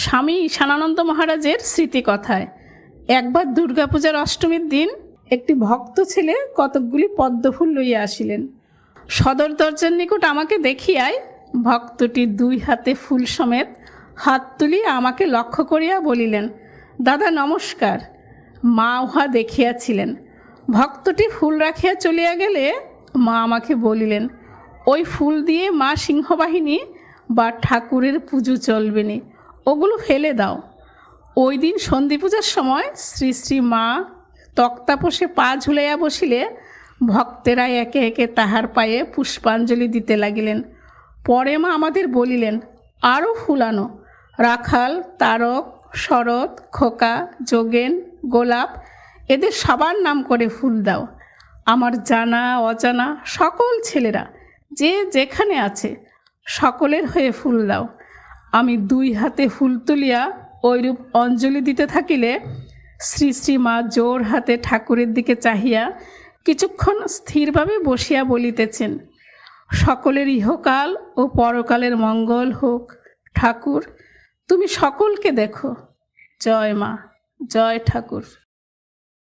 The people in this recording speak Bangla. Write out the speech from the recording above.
স্বামী ঈশানানন্দ মহারাজের স্মৃতিকথায়। একবার দুর্গাপূজার অষ্টমীর দিন একটি ভক্ত ছেলে কতকগুলি পদ্মফুল লইয়া আসিলেন। সদর দরজার নিকট আমাকে দেখিয়াই ভক্তটি দুই হাতে ফুল সমেত হাত তুলিয়া আমাকে লক্ষ্য করিয়া বলিলেন, দাদা নমস্কার। মা উহা দেখিয়াছিলেন। ভক্তটি ফুল রাখিয়া চলিয়া গেলে মা আমাকে বলিলেন, ওই ফুল দিয়ে মা সিংহবাহিনী বা ঠাকুরের পুজো চলবে না, ওগুলো ফেলে দাও। ওই দিন সন্ধি পূজার সময় শ্রী শ্রী মা তক্তাপোষে পা ঝুলাইয়া বসিলে ভক্তেরা একে একে তাহার পায়ে পুষ্পাঞ্জলি দিতে লাগিলেন। পরে মা আমাদের বলিলেন, আরও ফুল আনো। রাখাল, তারক, শরৎ, খোকা, যোগেন, গোলাপ, এদের সবার নাম করে ফুল দাও। আমার জানা অজানা সকল ছেলেরা যে যেখানে আছে সকলের হয়ে ফুল দাও। আমি দুই হাতে ফুল তুলিয়া ওইরূপ অঞ্জলি দিতে থাকিলে শ্রী শ্রী মা জোর হাতে ঠাকুরের দিকে চাহিয়া কিছুক্ষণ স্থিরভাবে বসিয়া বলিতেছেন, সকলের ইহকাল ও পরকালের মঙ্গল হোক। ঠাকুর, তুমি সকলকে দেখো। জয় মা, জয় ঠাকুর।